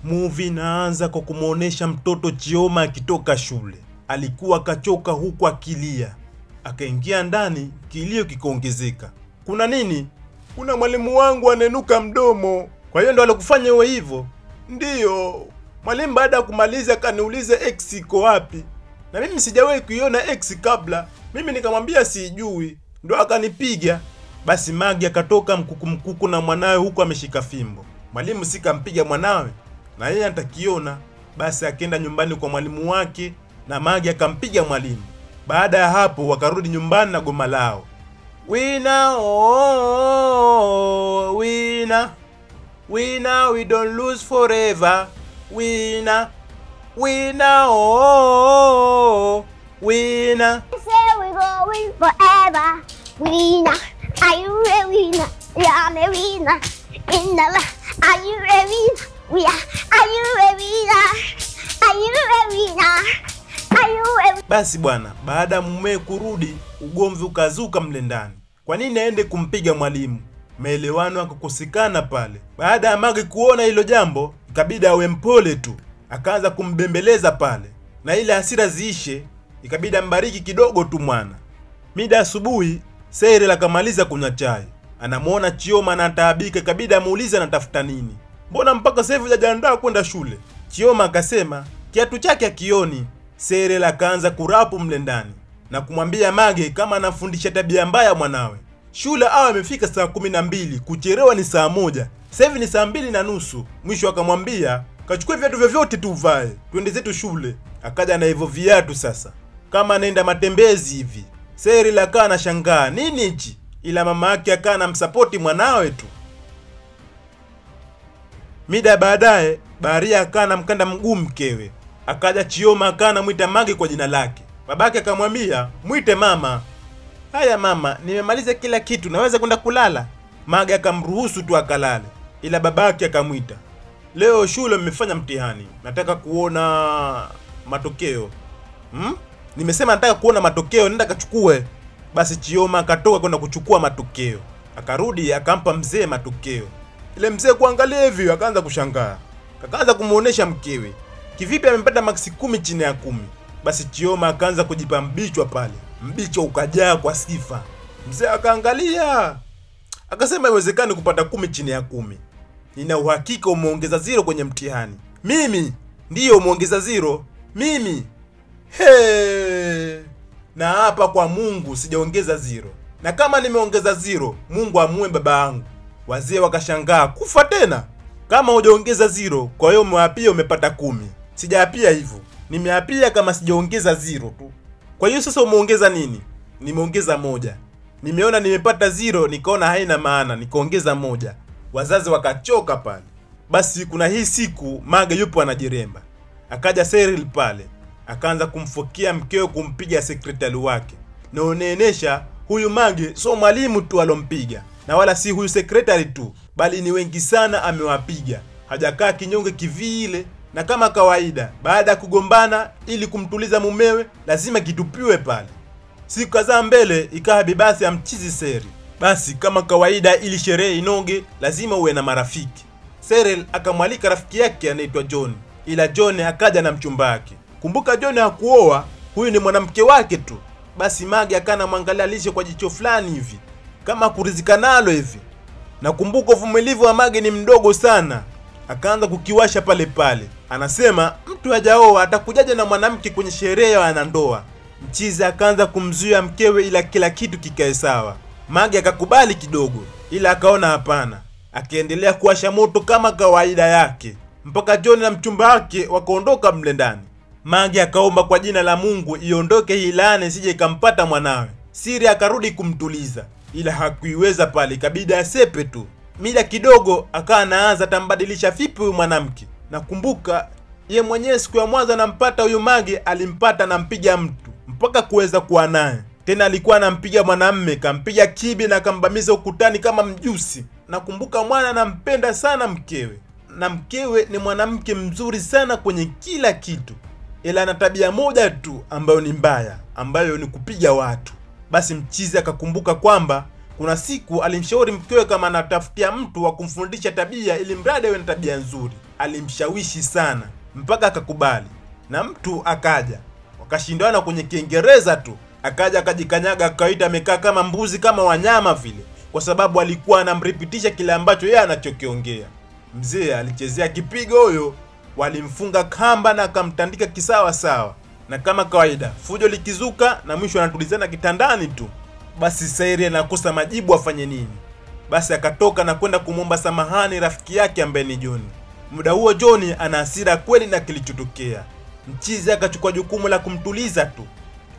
Movie inaanza kwa kumuonesha mtoto Chioma akitoka shule. Alikuwa kachoka huku akilia. Akaingia ndani, kilio kikaongezeka. Kuna nini? Kuna mwalimu wangu anenuka mdomo. Kwa hiyo ndo alikufanya uwe hivyo? Ndiyo. Mwalimu baada ya kumaliza kaniuliza X iko wapi. Na mimi sijawahi kuiona X kabla. Mimi nikamwambia sijui. Ndo akanipiga. Basi Magi akatoka mkuku na mwanawe huku ameshika fimbo. Mwalimu sikampiga mwanawe na yeye atakiona. Basi akaenda nyumbani kwa mwalimu wake na Magi akampiga mwalimu. Baada ya hapo wakarudi nyumbani na goma lao. Winner, oh, winner. Winner, we don't lose forever. Winner. Winner, oh, winner. Say we go win forever. Winner. Are you a winner? Yeah, I'm a winner. In the are you a winner? We are you a winner? Are you a winner? Are you a... Basi bwana, baada mume kurudi, ugomvi ukazuka mle ndani. Kwa nini aende kumpiga mwalimu? Maelewano akakosekana pale. Baada ya Magi kuona hilo jambo, ikabidi awe mpole tu. Akaanza kumbembeleza pale. Na ile hasira ziishe, ikabidi ambariki kidogo tu mwana. Mida asubuhi, Cyril akamaliza kunywa chai. Anamuona Chioma anataabika, ikabidi amuulize anatafuta nini. Mbona mpaka sasa hivi hajajiandaa kwenda shule? Chioma akasema kiatu chake akioni. Cyril akaanza kurapu mle ndani na kumwambia Magi kama anafundisha tabia mbaya mwanawe. Shule awe amefika saa 12, kuchelewa ni saa 1. Sasa hivi ni saa 2:30. Mwisho akamwambia kachukue viatu vyovyote tu uvae, twende zetu shule. Akaja na hivyo viatu sasa, kama anaenda matembezi hivi. Cyril akaa anashangaa nini hichi, ila mama yake akaa anamsapoti mwanawe tu. Mida baadaye, Baharia akaa anamkanda mguu mkewe. Akaja Chioma akaa anamuita Magi kwa jina lake. Babake akamwambia, "Muite mama." "Haya mama, nimemaliza kila kitu, naweza kwenda kulala." Magi akamruhusu tu akalale. Ila babake akamwita, "Leo shule mmefanya mtihani. Nataka kuona matokeo." Nimesema nataka kuona matokeo, nenda kachukue." Basi Chioma akatoka kwenda kuchukua matokeo. Akarudi akampa mzee matokeo. Ile mzee kuangalia hivi akaanza kushangaa. Akaanza kumuonesha mkewe, "Kivipi amepata maksi 10 chini ya 10?" Basi Chioma akaanza kujipa mbichwa pale. Mbicho ukajaa kwa sifa. Mzee akaangalia. Akasema haiwezekani kupata 10 chini ya 10. "Nina uhakika umeongeza 0 kwenye mtihani." "Mimi?" "Ndiyo umeongeza 0. "Mimi?" "He. Na hapa kwa Mungu sijaongeza 0. Na kama nimeongeza 0, Mungu amue baba yangu." Wazee wakashangaa, "Kufa tena? Kama hujaongeza 0, kwa hiyo umeapia umepata 10. "Sijaapia hivyo. Nimeapia kama sijaongeza 0 tu." "Kwa hiyo sasa umeongeza nini?" "Nimeongeza 1. Nimeona nimepata 0, nikaona haina maana, nikaongeza 1. Wazazi wakachoka pale. Basi kuna hii siku Magi yupo anajiremba. Akaja Cyril pale. Akaanza kumfokia mkewe, kumpiga sekretari wake. Na unaenesha huyu Magi sio mwalimu tu alompiga, na wala si huyu sekretari tu, bali ni wengi sana amewapiga. Hajakaa kinyonge kivile. Na kama kawaida, baada ya kugombana ili kumtuliza mumewe, lazima kitupiwe pale. Siku kadhaa mbele ikawa bibasi amchizi Cyril. Basi kama kawaida, ili sherehe inoge, lazima uwe na marafiki. Cyril akamwalika rafiki yake anaitwa John. Ila John akaja na mchumba wake. Kumbuka John hakuoa, huyu ni mwanamke wake tu. Basi Magi akana mwangalia lishe kwa jicho fulani hivi, kama kurizika nalo hivi. Na kumbuka uvumilivu wa Magi ni mdogo sana. Akaanza kukiwasha pale pale. Anasema mtu hajaoa atakujaje na mwanamke kwenye sherehe ya wanandoa. Mchizi akaanza kumzuia mkewe, ila kila kitu kikae sawa. Magi akakubali kidogo, ila akaona hapana. Akaendelea kuwasha moto kama kawaida yake, mpaka John na mchumba wake wakaondoka mle ndani. Magi akaomba kwa jina la Mungu iondoke hii laana isije ikampata mwanawe. Siri akarudi kumtuliza, ila hakuiweza pale, ikabidi asepe tu. Mida kidogo akawa anaanza tambadilisha vipi huyu mwanamke. Nakumbuka ye mwenyewe siku ya mwanzo anampata huyu Magi, alimpata na mpiga mtu mpaka kuweza kuwa naye. Tena alikuwa anampiga mwanamme, kampiga kibi na kambamiza ukutani kama mjusi. Nakumbuka mwana anampenda sana mkewe, na mkewe ni mwanamke mzuri sana kwenye kila kitu, ila ana tabia moja tu ambayo ni mbaya, ambayo ni kupiga watu. Basi mchizi akakumbuka kwamba kuna siku alimshauri mkewe kama anatafutia mtu wa kumfundisha tabia ili mradi awe na tabia nzuri. alimshawishi sana mpaka akakubali, na mtu akaja wakashindana kwenye Kiingereza tu, akaja akajikanyaga, akaita amekaa kama mbuzi, kama wanyama vile, kwa sababu alikuwa anamrepitisha kile ambacho yeye anachokiongea. Mzee alichezea kipigo huyo, walimfunga kamba na akamtandika kisawa sawa, na kama kawaida fujo likizuka na mwisho anatulizana kitandani tu. Basi Sairi anakosa majibu afanye nini. Basi akatoka na kwenda kumwomba samahani rafiki yake ambaye ni John. Muda huo John ana hasira kweli na kilichotokea. Mchizi akachukua jukumu la kumtuliza tu,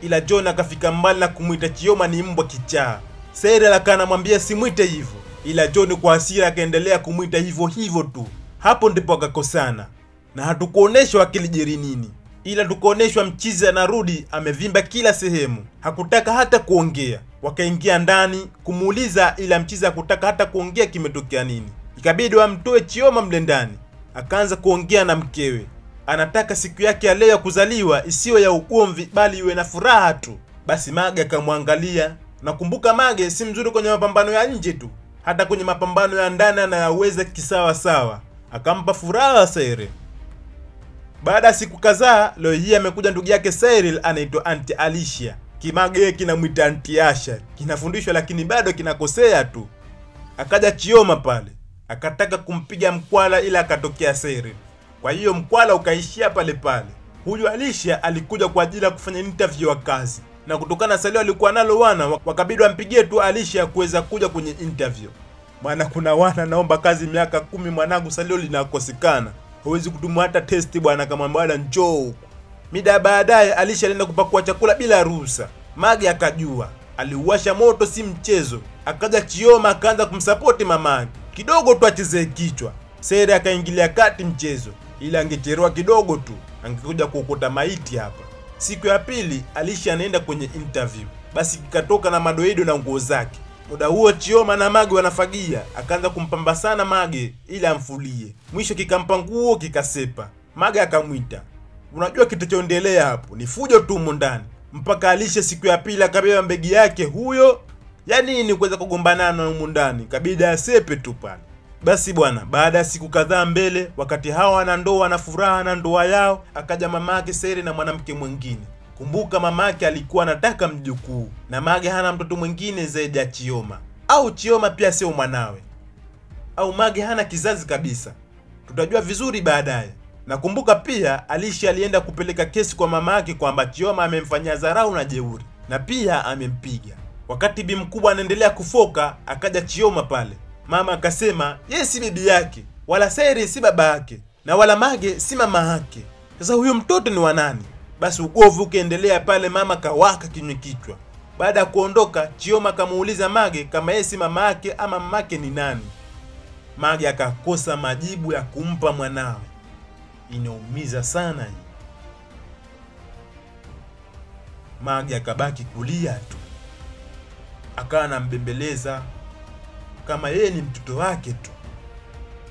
ila John akafika mbali na kumuita Chioma ni mbwa kichaa. Sairi akanamwambia simwite hivyo, ila John kwa hasira akaendelea kumuita hivyo hivyo tu. Hapo ndipo akakosana, na hatukuoneshwa akilijiri nini, ila tukaoneshwa mchizi anarudi amevimba kila sehemu, hakutaka hata kuongea. Wakaingia ndani kumuuliza, ila mchizi hakutaka hata kuongea kimetokea nini. Ikabidi wamtoe Chioma mle ndani. Akaanza kuongea na mkewe, anataka siku yake ya leo ya kuzaliwa isiwe ya ugomvi bali iwe na furaha tu. Basi Mage akamwangalia. Nakumbuka Mage si mzuri kwenye mapambano ya nje tu, hata kwenye mapambano ya ndani anayaweza kisawa sawa. Akampa furaha Sairi. Baada ya siku kadhaa, leo hii amekuja ndugu yake Cyril anaitwa Auntie Alicia. Kimage kinamwita Auntie Asha, kinafundishwa lakini bado kinakosea tu. Akaja Chioma pale, akataka kumpiga mkwala ila akatokea Cyril. Kwa hiyo mkwala ukaishia pale pale. Huyu Alicia alikuja kwa ajili ya kufanya interview ya kazi, na kutokana na salio alikuwa nalo wana, wakabidi wampigie tu Alicia kuweza kuja kwenye interview. Maana kuna wana naomba kazi miaka 10, mwanangu salio linakosekana. Huwezi kutumwa hata testi bwana, kama bwana njoo. Mida baadaye Alicia alienda kupakua chakula bila ruhusa. Mage akajua, aliuwasha moto si mchezo. Akaja Chioma akaanza kumsupport mamake. Kidogo tu achezee kichwa. Sairi akaingilia kati mchezo, ila angechelewa kidogo tu angekuja kuokota maiti hapa. Siku ya pili Alicia anaenda kwenye interview. Basi kikatoka na madoido na nguo zake. Muda huo Chioma na Mage wanafagia, akaanza kumpamba sana Mage ili amfulie. Mwisho kikampa nguo kikasepa. Mage akamwita. Unajua kitachoendelea hapo ni fujo tu humo ndani. Mpaka Alicia siku ya pili akabeba mbegi yake huyo. Yani ni kuweza kugombana na humo ndani, kabida asepe tu pale. Basi bwana, baada ya siku kadhaa mbele, wakati hawa wana ndoa na furaha na ndoa yao, akaja mamake Sairi na mwanamke mwingine. Kumbuka mamake alikuwa anataka mjukuu, na Mage hana mtoto mwingine zaidi ya Chioma. Au Chioma pia sio mwanawe, au Mage hana kizazi kabisa. Tutajua vizuri baadaye. Nakumbuka pia Alicia alienda kupeleka kesi kwa mamake kwamba Chioma amemfanyia dharau na jeuri, na pia amempiga. Wakati bi mkubwa anaendelea kufoka, akaja Chioma pale. Mama akasema yeye si bibi yake, wala Sairi si baba yake, na wala Mage si mama yake. Sasa huyo mtoto ni wa nani? Basi ugovu ukaendelea pale, mama kawaka kinywa kichwa. Baada ya kuondoka, Chioma akamuuliza Mage kama yeye si mama yake ama mamake ni nani. Mage akakosa majibu ya kumpa mwanawe. Inaumiza sana hii. Mage akabaki kulia tu. Akawa anambembeleza kama yeye ni mtoto wake tu,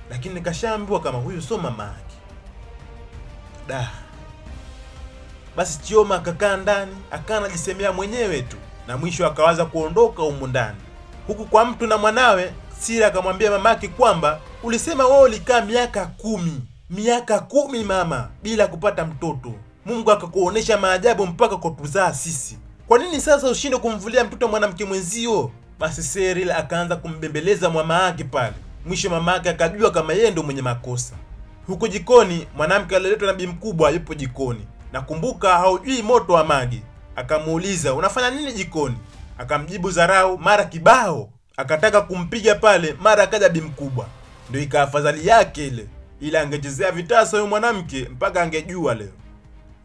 lakini kashaambiwa kama huyu sio mama yake. Basi Chioma akakaa ndani, akawa anajisemea mwenyewe tu, na mwisho akawaza kuondoka humo ndani. Huku kwa mtu na mwanawe, Sira akamwambia mamake kwamba ulisema wewe ulikaa miaka 10. Miaka 10 mama, bila kupata mtoto. Mungu akakuonesha maajabu mpaka kwa kutuzaa sisi. Kwa nini sasa ushinde kumvulia mtoto mwanamke mwenzio? Basi Cyril akaanza kumbembeleza mama yake pale. Mwisho mama yake akajua kama yeye ndo mwenye makosa. Huko jikoni, mwanamke aliletwa na bi mkubwa yupo jikoni. Nakumbuka haujui moto wa Mage. Akamuuliza, "Unafanya nini jikoni?" Akamjibu dharau mara kibao. Akataka kumpiga pale, mara akaja bi mkubwa. Ndio ikaafadhali yake ile. Ila angechezea vitasa huyo mwanamke mpaka angejua leo.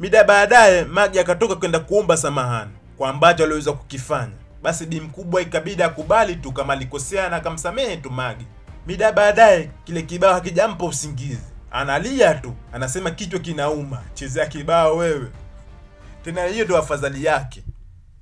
Mida baadaye Mage akatoka kwenda kuomba samahani kwa ambacho aliweza kukifanya. Basi bi mkubwa ikabidi akubali tu kama alikosea na akamsamehe tu Mage. Mida baadaye kile kibao hakijampa usingizi. Analia tu, anasema kichwa kinauma. Chezea kibao wewe. Tena hiyo ndio afadhali yake.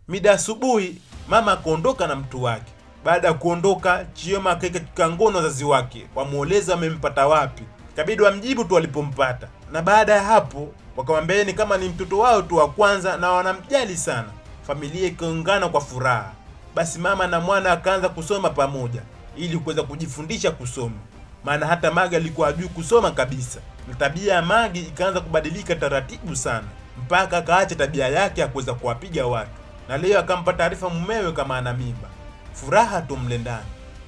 Mida asubuhi mama akaondoka na mtu wake. Baada ya kuondoka, Chioma akaika kikangono wazazi wake, wamueleza wamempata wapi. Ikabidi wamjibu tu walipompata. Na baada ya hapo wakamwambieni kama ni mtoto wao tu wa kwanza na wanamjali sana. Familia ikaungana kwa furaha. Basi mama na mwana akaanza kusoma pamoja ili kuweza kujifundisha kusoma. Maana hata Mage alikuwa hajui kusoma kabisa. na tabia ya Magi ikaanza kubadilika taratibu sana, mpaka akaacha tabia yake ya kuweza kuwapiga watu. Na leo akampa taarifa mumewe kama ana mimba. Furaha tu mle ndani.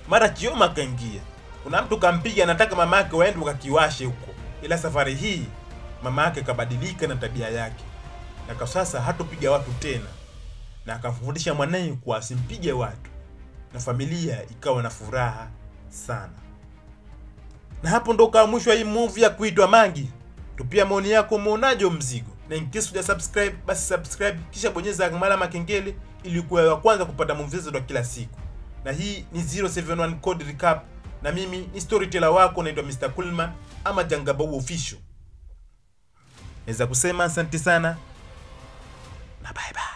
Mara Chioma kaingia. Kuna mtu kampiga, anataka mama yake waende wakakiwashe huko. Ila safari hii mama yake kabadilika na tabia yake, na kwa sasa hatopiga watu tena, na akamfundisha mwanae kuwa asimpige watu, na familia ikawa na furaha sana. Na hapo ndo kwa mwisho hii movie ya kuitwa Magi. Tupia maoni yako, umeonaje mzigo? Na in case huja subscribe, basi subscribe kisha bonyeza alama kengele ili kuwa wa kwanza kupata movie zetu kila siku. Na hii ni 071 Code Recap, na mimi ni storyteller wako naitwa Mr. Coolman ama Jangabau Official. Naweza kusema asante sana na bye bye.